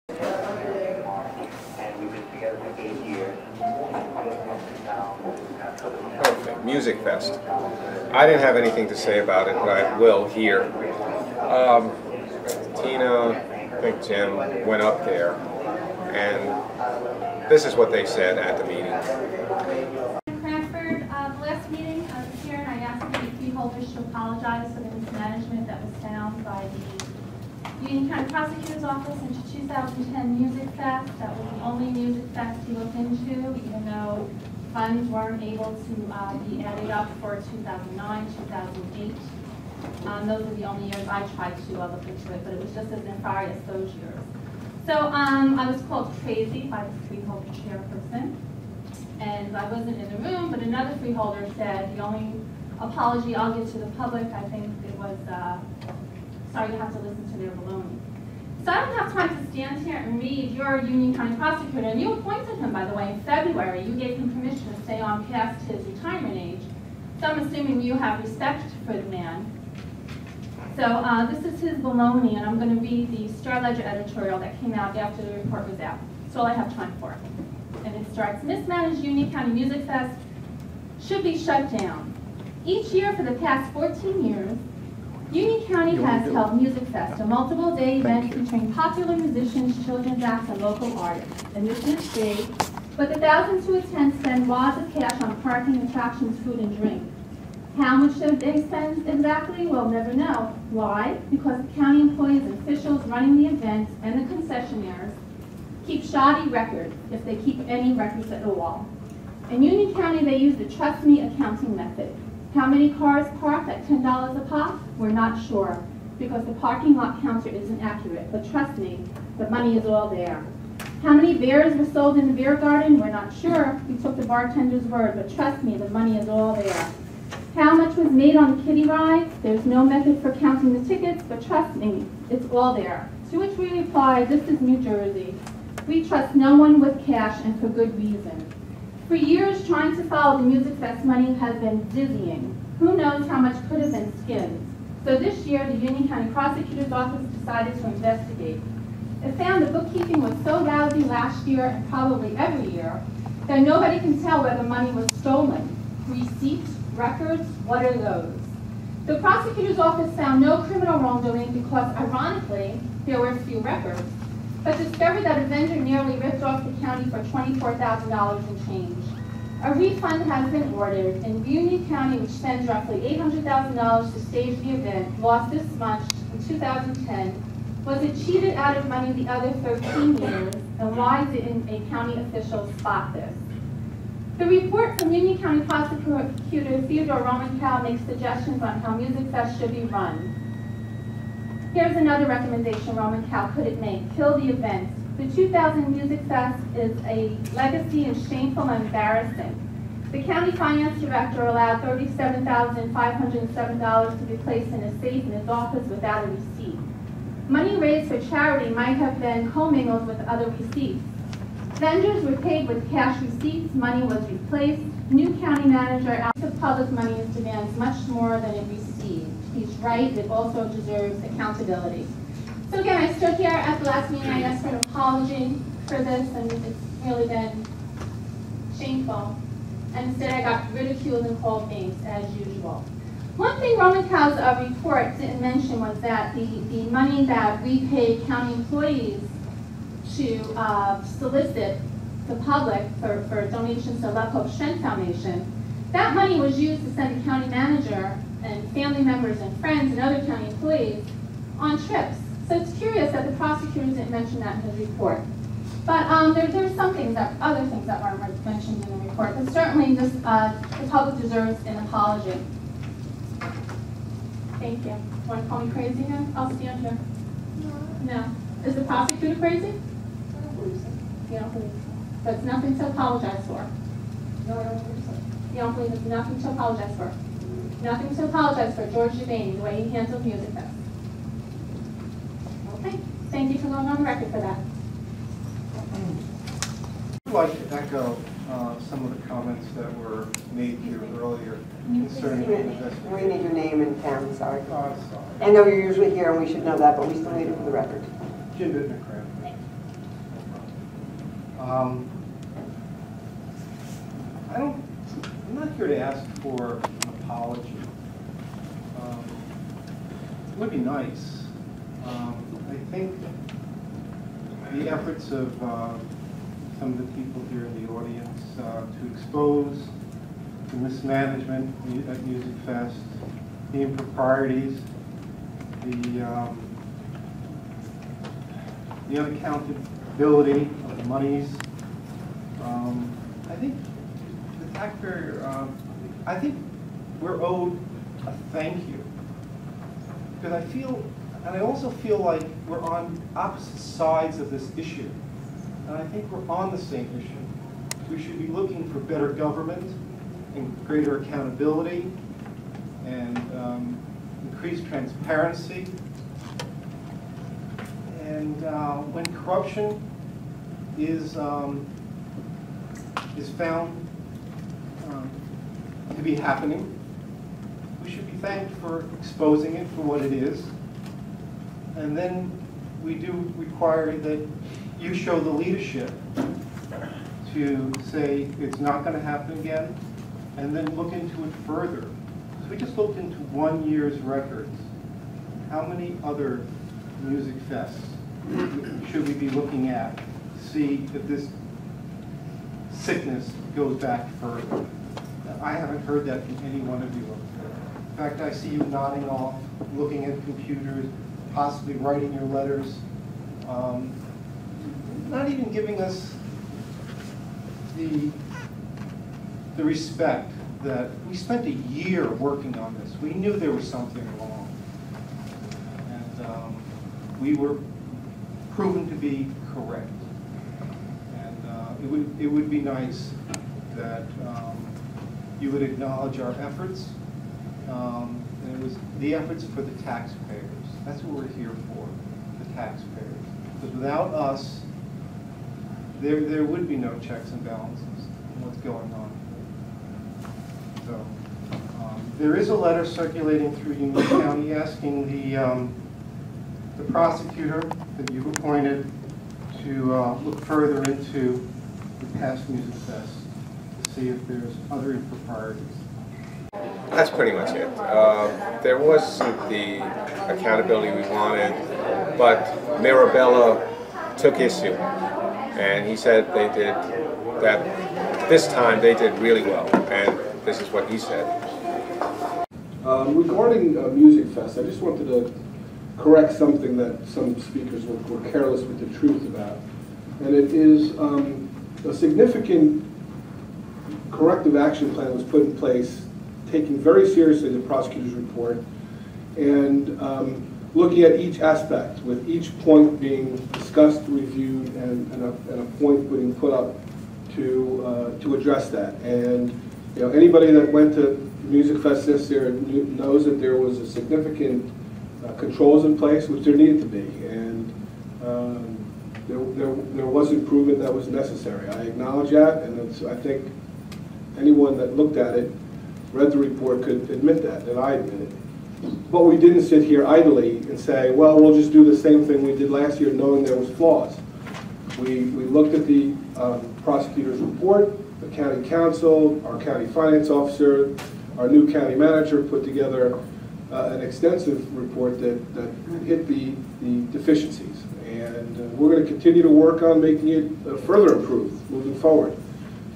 Okay, Musicfest. I didn't have anything to say about it, but I will here. Tina, I think Jim, went up there, and this is what they said at the meeting. Cranford, the last meeting I was here and I asked the fee holders to apologize for the mismanagement that was found by the Union County Prosecutor's Office into 2010 Musicfest. That was the only Musicfest he looked into, even though funds weren't able to be added up for 2009, 2008. Those were the only years I tried to look into it, but it was just as nefarious those years. So I was called crazy by the freeholder chairperson, and I wasn't in the room, but another freeholder said the only apology I'll give to the public, I think it was, sorry you have to listen to their baloney. So I don't have time to stand here and read your Union County prosecutor, and you appointed him, by the way, in February. You gave him permission to stay on past his retirement age. So I'm assuming you have respect for the man. So this is his baloney, and I'm going to read the Star Ledger editorial that came out after the report was out. That's all I have time for. And it starts, mismanaged Union County Musicfest should be shut down. Each year for the past 14 years, Union County has held Musicfest, a multiple-day event featuring popular musicians, children's acts, and local artists. And this is big, but the thousands who attend spend wads of cash on parking, attractions, food, and drink. How much do they spend exactly? We'll never know. Why? Because the county employees and officials running the events and the concessionaires keep shoddy records, if they keep any records at all. In Union County, they use the trust me accounting method. How many cars parked at $10 a pop? We're not sure, because the parking lot counter isn't accurate. But trust me, the money is all there. How many beers were sold in the beer garden? We're not sure. We took the bartender's word, but trust me, the money is all there. How much was made on the kiddie rides? There's no method for counting the tickets, but trust me, it's all there. To which we replied, this is New Jersey. We trust no one with cash, and for good reason. For years, trying to follow the Musicfest money has been dizzying. Who knows how much could have been skimmed? So this year, the Union County Prosecutor's Office decided to investigate. It found the bookkeeping was so lousy last year, and probably every year, that nobody can tell whether money was stolen. Receipts, records, what are those? The prosecutor's office found no criminal wrongdoing because, ironically, there were few records, but discovered that a vendor nearly ripped off the county for $24,000 in change. A refund has been ordered, and Union County, which spends roughly $800,000 to stage the event, lost this much in 2010. Was it cheated out of money the other 13 years, and why didn't a county official spot this? The report from Union County Prosecutor Theodore Romancow makes suggestions on how Musicfest should be run. Here's another recommendation Romancow couldn't make: kill the event. The 2000 Musicfest is a legacy and shameful and embarrassing. The county finance director allowed $37,507 to be placed in a safe in his office without a receipt. Money raised for charity might have been commingled with other receipts. Vendors were paid with cash receipts, money was replaced. New county manager asked the public money demands much more than it received. He's right, it also deserves accountability. So again, I stood here at the last meeting, I asked for an apology for this, and it's really been shameful. And instead I got ridiculed and called names, as usual. One thing Romancow's report didn't mention was that the money that we paid county employees to solicit the public for donations to Love Hope Shen Foundation, that money was used to send the county manager and family members and friends and other county employees on trips. So it's curious that the prosecutor didn't mention that in his report. But there's some things other things that weren't mentioned in the report. But certainly this, the public deserves an apology. Thank you. Want to call me crazy now? I'll stand here. No. Is the prosecutor crazy? You don't believe so. So it's nothing to apologize for. No, I don't believe so. You don't believe it's nothing to apologize for. Nothing to apologize for George Giovanni, the way he handled Musicfest. Okay. Thank you for going on the record for that. I'd like to echo some of the comments that were made here earlier concerning the investigation. We need your name and town, sorry. Sorry. I know you're usually here and we should know that, but we still need it for the record. Jim Bittner, I'm not here to ask for an apology. It would be nice. I think the efforts of some of the people here in the audience to expose the mismanagement at Musicfest, the improprieties, the unaccountability of the monies. I think the taxpayer, I think we're owed a thank you. Because I feel, and I also feel like we're on opposite sides of this issue. And I think we're on the same issue. We should be looking for better government and greater accountability and increased transparency. And when corruption is found to be happening, we should be thanked for exposing it for what it is. And then we do require that you show the leadership to say it's not going to happen again, and then look into it further. So we just looked into 1 year's records. How many other music fests should we be looking at to see if this sickness goes back further? I haven't heard that from any one of you. In fact, I see you nodding off, looking at computers, possibly writing your letters, not even giving us the respect that we spent a year working on this. We knew there was something wrong. And we were proven to be correct. And it would be nice that you would acknowledge our efforts. And it was the efforts for the taxpayers. That's what we're here for, the taxpayers. Because without us, there would be no checks and balances in what's going on. So there is a letter circulating through Union County asking the prosecutor that you've appointed to look further into the past Musicfest to see if there's other improprieties. That's pretty much it. There wasn't the accountability we wanted, but Mirabella took issue, and he said they did that this time they did really well, and this is what he said. Regarding Musicfest, I just wanted to correct something that some speakers were careless with the truth about, and it is a significant corrective action plan was put in place, taking very seriously the prosecutor's report and looking at each aspect, with each point being discussed, reviewed, and a point being put up to address that. And you know, anybody that went to Musicfest this year knows that there was a significant controls in place, which there needed to be, and there was improvement that was necessary. I acknowledge that, and I think anyone that looked at it, read the report, could admit that I admit it. But we didn't sit here idly and say, well, we'll just do the same thing we did last year, knowing there was flaws. We looked at the prosecutor's report, the county counsel, our county finance officer, our new county manager put together an extensive report that hit the deficiencies. And we're going to continue to work on making it further improved moving forward.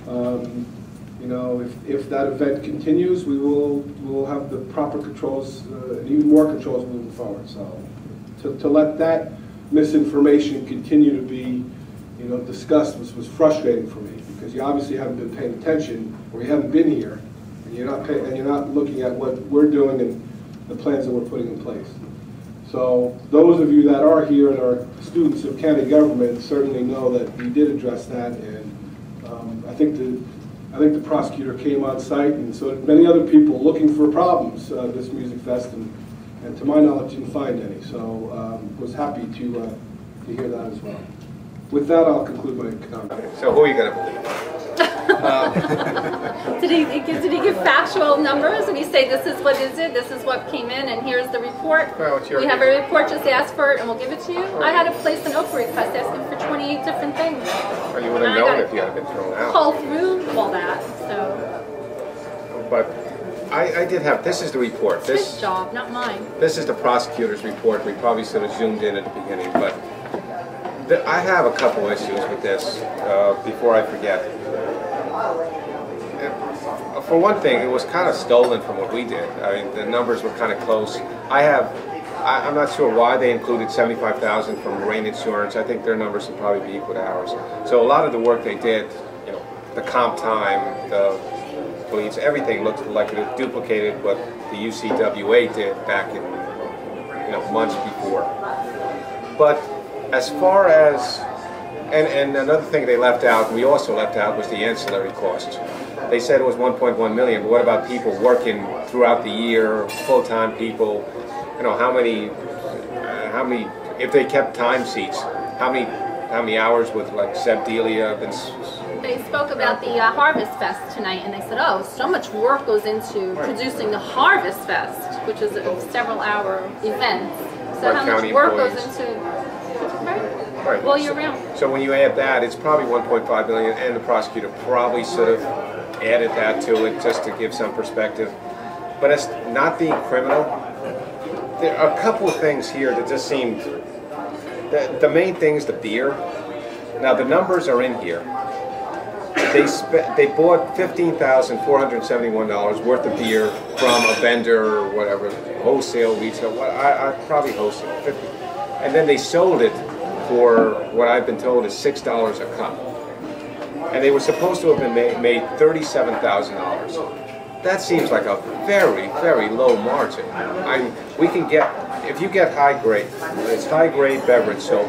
You know, if that event continues, we'll have the proper controls, and even more controls moving forward. So to let that misinformation continue to be, you know, discussed was frustrating for me, because you obviously haven't been paying attention, or you haven't been here, and you're not looking at what we're doing and the plans that we're putting in place. So those of you that are here and are students of county government certainly know that we did address that, and I think the prosecutor came on site, and so did many other people looking for problems this Musicfest, and to my knowledge didn't find any. So was happy to hear that as well. With that, I'll conclude my comment. So who are you going to believe? Did he give factual numbers and he say this is what is it, this is what came in, and here's the report? Well, it's your we have a report, just ask for it and we'll give it to you. I had a place an Oprah request asking for 28 different things. Well, you would have I known gotta if you had been thrown out. Pull through all that, so But I did have, this is the report. it's his job, not mine. This is the prosecutor's report. We probably should have zoomed in at the beginning, but I have a couple issues with this before I forget. For one thing, it was kind of stolen from what we did. I mean, the numbers were kind of close. I'm not sure why they included $75,000 from Marine Insurance. I think their numbers would probably be equal to ours. So a lot of the work they did, you know, the comp time, the police, everything looked like it duplicated what the UCWA did back in, you know, months before. But as far as, and another thing they left out, we also left out, was the ancillary costs. They said it was 1.1 million, but what about people working throughout the year, full-time people? You know, how many, if they kept time sheets, how many hours with like Seb Delia been? They spoke about the Harvest Fest tonight, and they said, oh, so much work goes into producing the Harvest Fest, which is a several-hour event. So how much work goes into, right, all year round. So when you add that, it's probably 1.5 million, and the prosecutor probably should have added that to it just to give some perspective. But it's not being criminal. There are a couple of things here that just seemed, the main thing is the beer. Now the numbers are in here. They bought $15,471 worth of beer from a vendor or whatever, wholesale, retail, probably wholesale, and then they sold it for what I've been told is $6 a cup. And they were supposed to have been made $37,000. That seems like a very, very low margin. We can get, if you get high grade, it's high grade beverage, so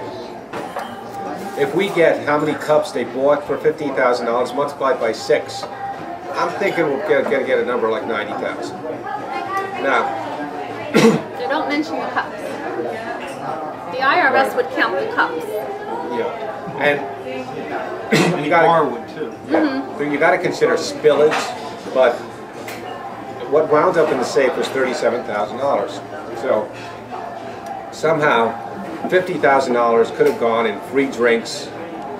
if we get how many cups they bought for $15,000 multiplied by 6, I'm thinking we're gonna get a number like 90,000. Now, they don't mention the cups. The IRS would count the cups. Yeah, and you got would too. Yeah, so you got to consider spillage, but what wound up in the safe was $37,000. So somehow $50,000 could have gone in free drinks,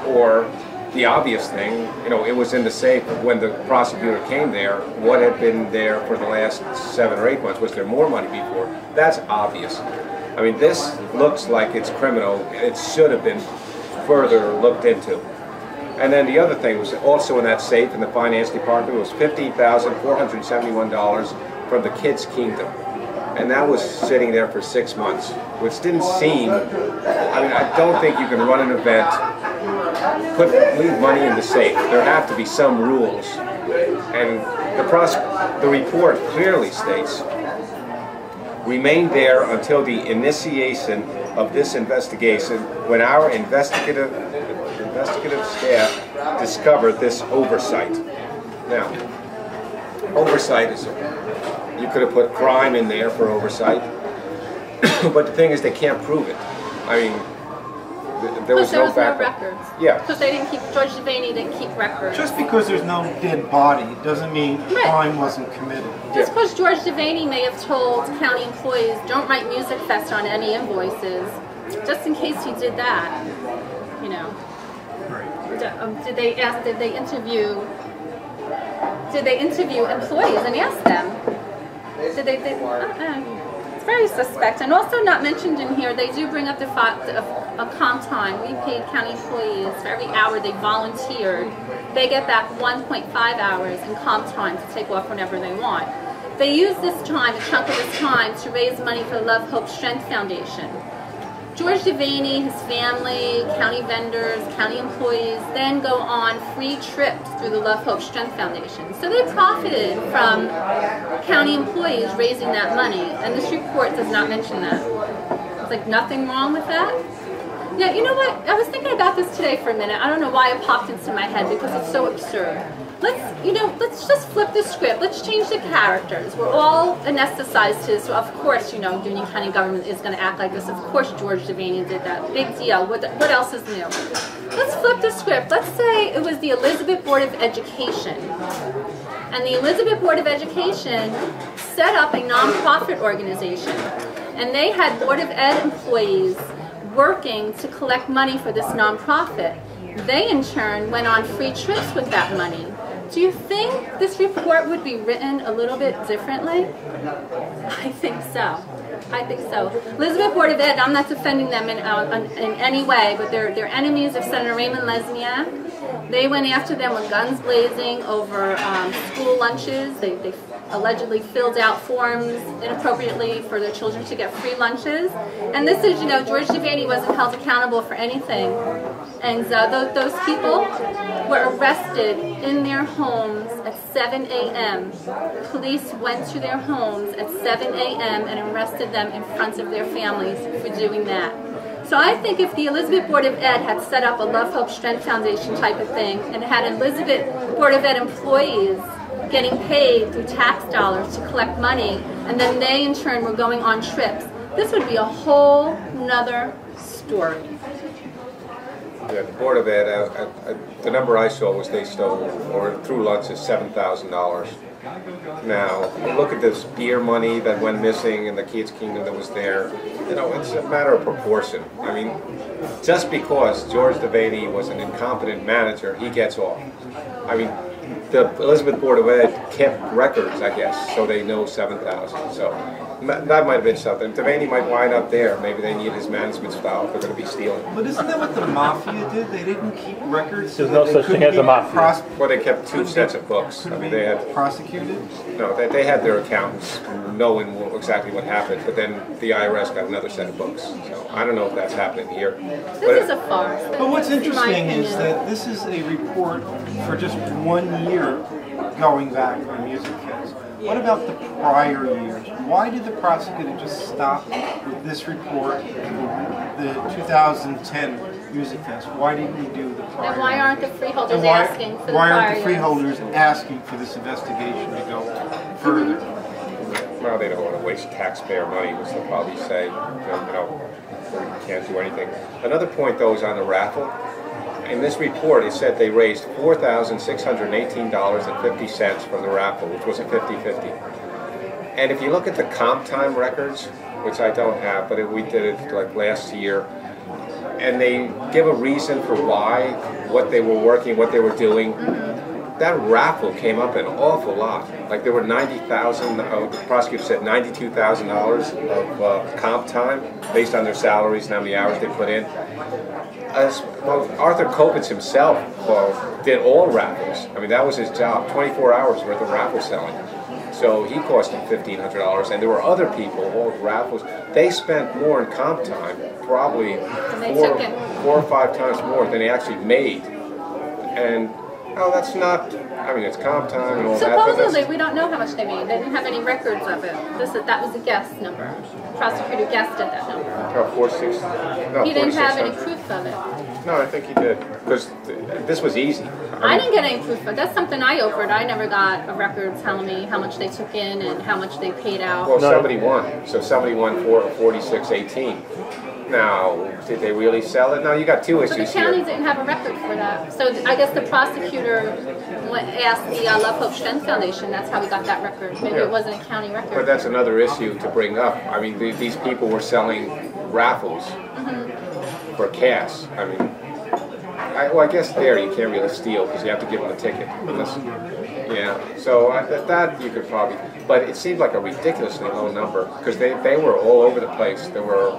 or the obvious thing, you know, it was in the safe when the prosecutor came there. What had been there for the last 7 or 8 months? Was there more money before? That's obvious. I mean, this looks like it's criminal. It should have been further looked into. And then the other thing was also in that safe in the finance department was $15,471 from the Kids Kingdom. And that was sitting there for 6 months, which didn't seem, I mean, I don't think you can run an event, leave money in the safe. There have to be some rules. And the report clearly states, remain there until the initiation of this investigation when our investigative staff discovered this oversight. Now, oversight is, you could have put crime in there for oversight, but the thing is they can't prove it. I mean, there was no records. Yeah. Because they didn't keep, George Devaney didn't keep records. Just because there's no dead body doesn't mean crime wasn't committed. Just because George Devaney may have told county employees, don't write Musicfest on any invoices, just in case he did that, you know. Did they interview employees and ask them? It's very suspect. And also not mentioned in here, they do bring up the fact of comp time. We paid county employees for every hour they volunteered. They get back 1.5 hours in comp time to take off whenever they want. They use this time, a chunk of this time, to raise money for the Love, Hope, Strength Foundation. George Devaney, his family, county vendors, county employees then go on free trips through the Love, Hope, Strength Foundation. So they profited from county employees raising that money, and this report does not mention that. It's like nothing wrong with that. Yeah, you know what? I was thinking about this today for a minute. I don't know why it popped into my head because it's so absurd. Let's just flip the script. Let's change the characters. We're all anesthetized to this. So of course, Union County government is going to act like this. Of course, George Devaney did that. Big deal. What else is new? Let's flip the script. Let's say it was the Elizabeth Board of Education. And the Elizabeth Board of Education set up a nonprofit organization. And they had Board of Ed employees working to collect money for this nonprofit. They in turn went on free trips with that money. Do you think this report would be written a little bit differently? I think so. I think so. Elizabeth Board of Ed, I'm not defending them in any way, but they're enemies of Senator Raymond Lesniak. They went after them with guns blazing over school lunches. They allegedly filled out forms inappropriately for their children to get free lunches. And this is, you know, George Devaney wasn't held accountable for anything. And those people were arrested in their homes at 7 a.m. Police went to their homes at 7 a.m. and arrested them in front of their families for doing that. So I think if the Elizabeth Board of Ed had set up a Love, Hope, Strength Foundation type of thing and had Elizabeth Board of Ed employees getting paid through tax dollars to collect money, and then they in turn were going on trips, this would be a whole nother story. Yeah, the Board of Ed, the number I saw was they stole, or through lunches, $7,000. Now, look at this beer money that went missing in the Kids Kingdom that was there. You know, it's a matter of proportion. I mean, just because George Devaney was an incompetent manager, he gets off. I mean, the Elizabeth Board of Ed kept records, I guess, so they know 7,000. So that might have been something. Devaney might wind up there. Maybe they need his management style if they're going to be stealing. But isn't that what the mafia did? They didn't keep records. There's no such thing as a mafia. Well, they kept two sets of books. I mean, they had prosecuted. No, they had their accountants knowing exactly what happened, but then the IRS got another set of books. So I don't know if that's happening here. This is a farce. But what's interesting is that this is a report for just 1 year going back on Musicfest. What about the prior years? Why did the prosecutor just stop with this report, the 2010 Musicfest? Why didn't he do the prior? And why aren't the freeholders and asking for the why prior aren't the years? freeholders asking for this investigation to go further? Well, they don't want to waste taxpayer money, which they'll probably say, you know, we can't do anything. Another point, though, is on the raffle. In this report, it said they raised $4,618.50 from the raffle, which was a 50-50. And if you look at the comp time records, which I don't have, but we did it like last year, and they give a reason for why, what they were working, what they were doing. That raffle came up an awful lot. Like there were 90,000, the prosecutor said $92,000 of comp time based on their salaries and how many hours they put in. Arthur Kopitz himself did all raffles. I mean, that was his job, 24 hours worth of raffle selling. So he cost him $1,500, and there were other people, all raffles. They spent more in comp time, probably 4 or 5 times more than they actually made. And no, that's not, I mean, it's comp time and all that. Supposedly, we don't know how much they made. They didn't have any records of it. That was a guess number. The prosecutor guessed at that number. Oh, 4,600. No, He didn't have any 4,600. proof of it. No, I think he did, because this was easy. I didn't get any proof of it. That's something I offered. I never got a record telling me how much they took in and how much they paid out. Well, somebody won. So somebody won for 4618. Now, did they really sell it? No, you got two issues But the county here. didn't have a record for that. So I guess the prosecutor asked the Love, Hope, Strength Foundation. That's how we got that record. Maybe it wasn't a county record. But that's another issue to bring up. I mean, these people were selling raffles for cash. I mean, I guess there you can't really steal because you have to give them a ticket. Unless, yeah, so that you could probably, but it seemed like a ridiculously low number because they were all over the place. There were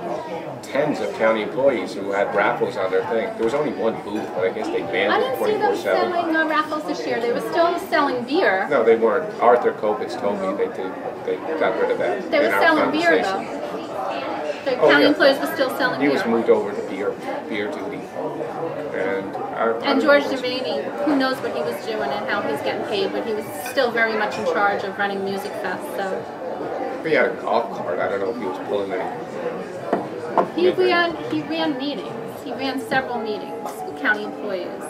tens of county employees who had raffles on their thing. There was only one booth, but I guess they I banned it didn't see them 24/7. selling raffles this year. They were still selling beer. No, they weren't. Arthur Kopitz told me they got rid of that. They were in our selling beer conversation. though. The Oh, county yeah. employees were still selling He beer. was moved over to beer duty. And George Devaney, who knows what he was doing and how he's getting paid, but he was still very much in charge of running Musicfest. So He had a golf cart. I don't know if he was pulling any. he ran meetings. He ran several meetings with county employees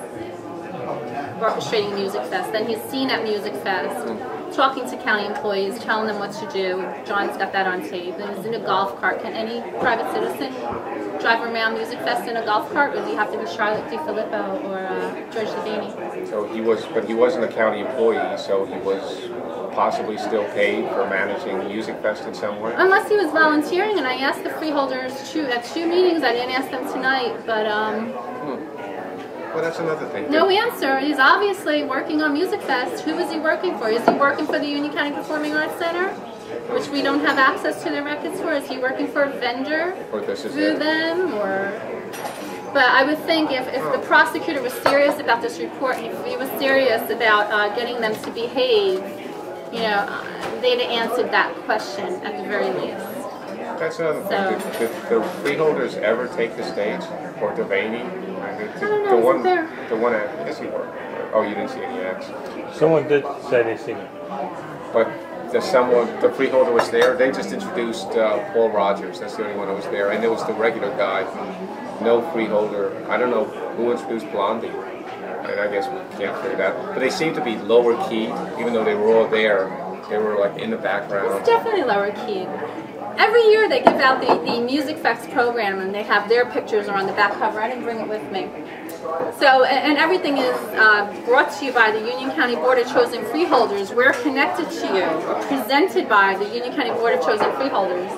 orchestrating Musicfest. Then he's seen at Musicfest, talking to county employees, telling them what to do. John's got that on tape. And he's in a golf cart. Can any private citizen drive around Musicfest in a golf cart? Or does he have to be Charlotte DiFilippo or George Devaney? So he was, but he wasn't a county employee, so he was possibly still paid for managing Musicfest in some way. Unless he was volunteering, and I asked the freeholders at two meetings. I didn't ask them tonight, but Well, that's another thing. No answer. He's obviously working on Musicfest. Who is he working for? Is he working for the Union County Performing Arts Center, which we don't have access to their records for? Is he working for a vendor through them, or? But I would think if the prosecutor was serious about this report, if he was serious about getting them to behave, you know, they'd have answered that question at the very least. That's another thing. Did the freeholders ever take the stage, or Devaney? I don't know. The one at, yes, he worked. Oh, you didn't see any acts. Someone did say they seen it. But the freeholder was there. They just introduced Paul Rogers. That's the only one that was there. And there was the regular guy. No freeholder. I don't know who introduced Blondie. And I guess we can't figure that. But they seemed to be lower key, even though they were all there. They were like in the background. It's definitely lower key. Every year they give out the Musicfest program, and they have their pictures are on the back cover. I didn't bring it with me. So, and everything is brought to you by the Union County Board of Chosen Freeholders. We're connected to you, or presented by the Union County Board of Chosen Freeholders.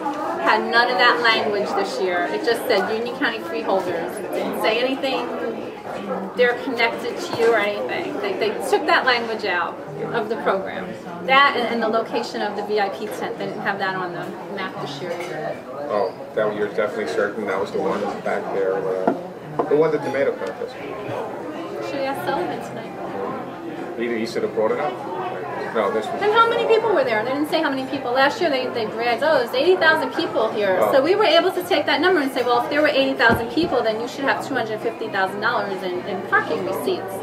Had none of that language this year. It just said Union County Freeholders. It didn't say anything, they're connected to you or anything. They took that language out of the program. That and the location of the VIP tent. They didn't have that on the map this year either. Oh, that you're definitely certain that was the one back there. Who won the tomato contest? Should we ask Sullivan tonight? Either he should have brought it up. No, this was. And how many people were there? They didn't say how many people. Last year they bragged, oh, there's 80,000 people here. Oh. So we were able to take that number and say, well, if there were 80,000 people, then you should have $250,000 in parking receipts.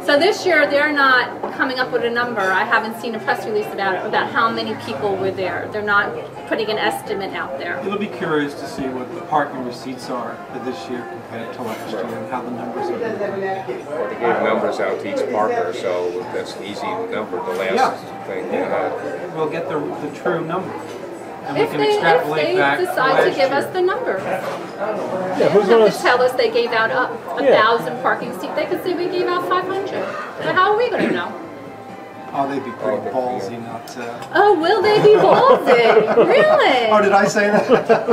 So this year they're not coming up with a number. I haven't seen a press release about how many people were there. They're not putting an estimate out there. It'll be curious to see what the parking receipts are for this year compared to last year and how the numbers are. Well, they gave numbers out to each partner, so that's an easy number. The last thing they had. We'll get the true number. And If we can they extrapolate back decide to give us the number. Yeah, They who's don't gonna have to tell us they gave out 1,000 parking seats. They could say we gave out 500. But how are we going to know? Oh, they'd be pretty ballsy not to. Oh, will they be ballsy? Really? Oh, did I say that?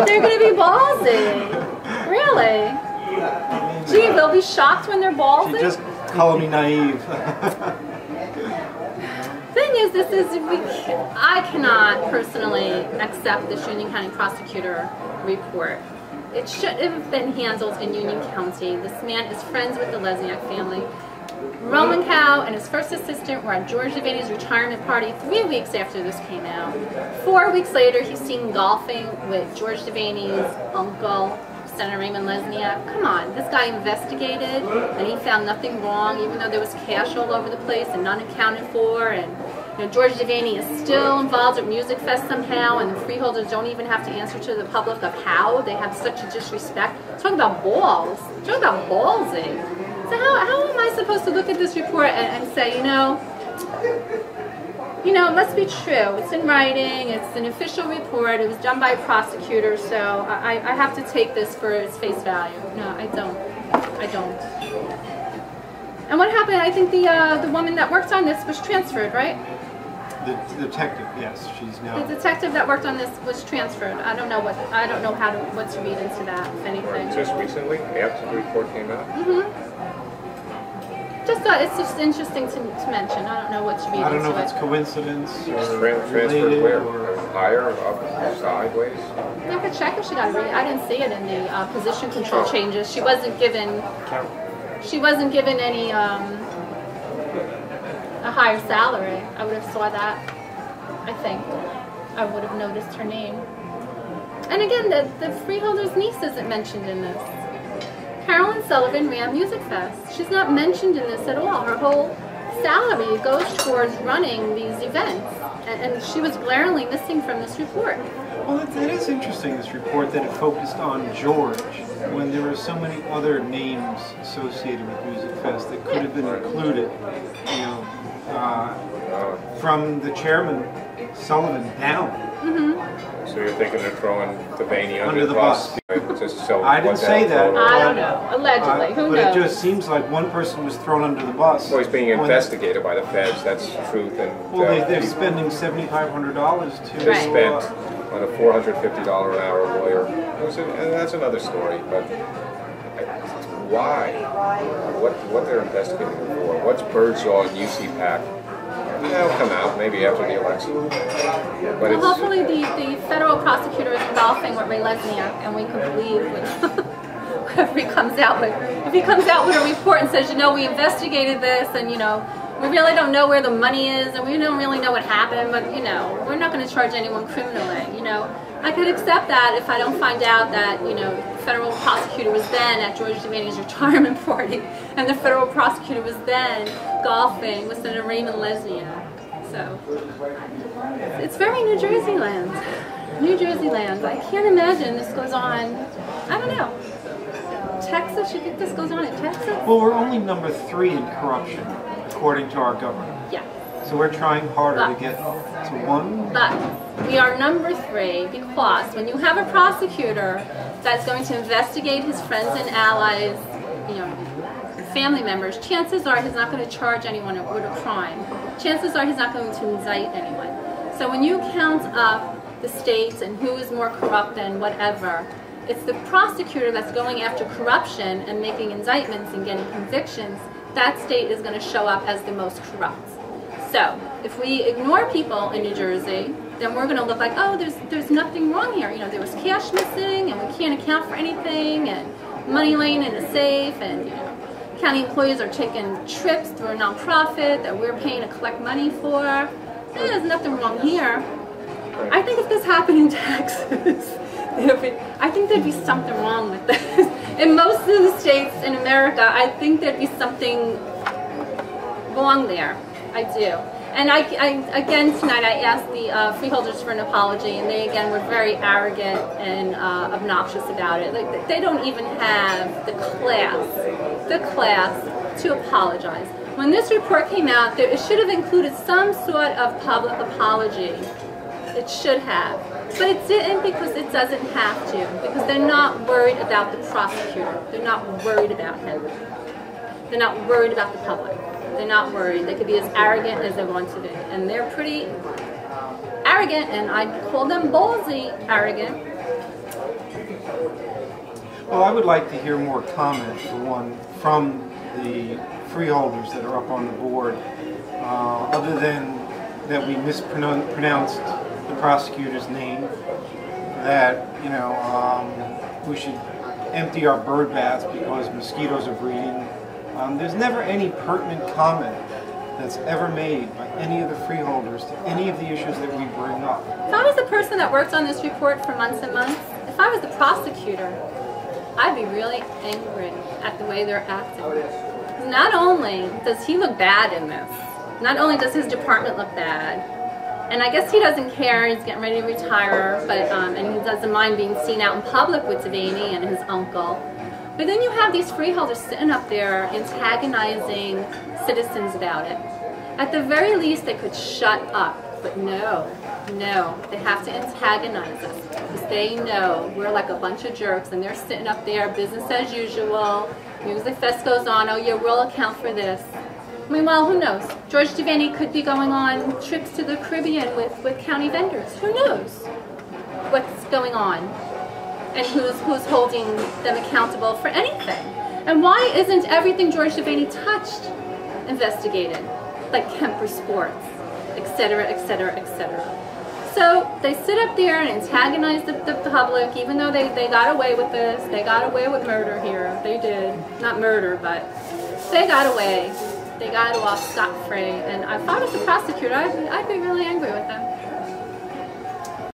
They're going to be ballsy. Really? Gee, they'll be shocked when they're ballsy? She just called me naive. Thing is, I cannot personally accept this Union County prosecutor report. It should have been handled in Union County. This man is friends with the Lesniak family. Roman Cow and his first assistant were at George Devaney's retirement party 3 weeks after this came out. 4 weeks later, he's seen golfing with George Devaney's uncle, Senator Raymond Lesniak. Come on, this guy investigated and he found nothing wrong, even though there was cash all over the place and none accounted for. And you know, George Devaney is still involved with Musicfest somehow, and the freeholders don't even have to answer to the public of how they have such a disrespect. Talking about balls, talking about ballsy. So how am I supposed to look at this report and say, you know, it must be true. It's in writing. It's an official report. It was done by a prosecutor, so I have to take this for its face value. No, I don't. I don't. And what happened? I think the woman that worked on this was transferred, right? The detective, yes, she's now. The detective that worked on this was transferred. I don't know what to read into that, if anything. Just recently, after the report came out. It's just interesting to mention. I don't know what to read into it. I don't know if it's coincidence or Transferred where? or Higher, up, sideways? I could check if she got a read. I didn't see it in the position control changes. She wasn't given. She wasn't given any a higher salary. I would have saw that. I think I would have noticed her name. And again, the freeholder's niece isn't mentioned in this. Carolyn Sullivan ran Musicfest. She's not mentioned in this at all. Her whole salary goes towards running these events, and she was glaringly missing from this report. Well, that is interesting, this report, that it focused on George, when there were so many other names associated with Musicfest that could have been included, from the chairman, Sullivan, down. So you're thinking they're throwing Devaney under the bus? Just so I didn't say that. I don't know. Allegedly. Who knows? But it just seems like one person was thrown under the bus. Well, he's being investigated by the feds, that's the truth. And well, they're spending $7,500 to... They spent on a $450 an hour lawyer. And that's another story, but why, what they're investigating for. What's Birdsall and UCCF? That'll come out maybe after the election. But Well, it's, hopefully the federal prosecutor is golfing with Ray Lesniak, and we can believe if he comes out with a report and says, you know, we investigated this, and you know, we really don't know where the money is, and we don't really know what happened, but you know, we're not going to charge anyone criminally. You know, I could accept that if I don't find out that, you know, the federal prosecutor was then at George Devaney's retirement party, and the federal prosecutor was then golfing with Senator Raymond Lesniak. So it's very New Jersey land. New Jersey land. I can't imagine this goes on. I don't know. Texas, you think this goes on in Texas? Well, we're only number 3 in corruption, according to our governor. Yeah. So we're trying harder to get to 1. But we are number 3 because when you have a prosecutor that's going to investigate his friends and allies, you know, family members, chances are he's not going to charge anyone with a crime. Chances are he's not going to indict anyone. So when you count up the states and who is more corrupt than whatever, it's the prosecutor that's going after corruption and making indictments and getting convictions. That state is going to show up as the most corrupt. So if we ignore people in New Jersey, then we're going to look like, oh, there's nothing wrong here. You know, there was cash missing, and we can't account for anything, and money laying in a safe, and you know, county employees are taking trips through a nonprofit that we're paying to collect money for. There's nothing wrong here. I think if this happened in Texas, I think there'd be something wrong with this. In most of the states in America, I think there'd be something wrong there. I do. And again tonight I asked the freeholders for an apology, and they again were very arrogant and obnoxious about it. Like, they don't even have the class to apologize. When this report came out, it should have included some sort of public apology. It should have. But it didn't, because it doesn't have to, because they're not worried about the prosecutor. They're not worried about him. They're not worried about the public. They're not worried. They could be as arrogant as they want to be. And they're pretty arrogant, and I'd call them ballsy arrogant. Well, I would like to hear more comment, for one, from the freeholders that are up on the board, other than that we mispronounced the prosecutor's name, that, you know, we should empty our bird baths because mosquitoes are breeding. There's never any pertinent comment that's ever made by any of the freeholders to any of the issues that we bring up. If I was the person that worked on this report for months and months, if I was the prosecutor, I'd be really angry at the way they're acting. Not only does he look bad in this, not only does his department look bad, and I guess he doesn't care, he's getting ready to retire, but and he doesn't mind being seen out in public with Devaney and his uncle. But then you have these freeholders sitting up there antagonizing citizens about it. At the very least, they could shut up, but no, they have to antagonize us because they know we're like a bunch of jerks, and they're sitting up there, business as usual. Musicfest goes on, oh yeah, we'll account for this. Meanwhile, who knows? George Devaney could be going on trips to the Caribbean with county vendors. Who knows what's going on? And who's holding them accountable for anything? And why isn't everything George Devaney touched investigated? Like Kemper Sports, etc., etc., etc. So they sit up there and antagonize the public, even though they got away with this. They got away with murder here. They did. Not murder, but they got away. They got off scot-free. And if I was the prosecutor, I'd be really angry with that.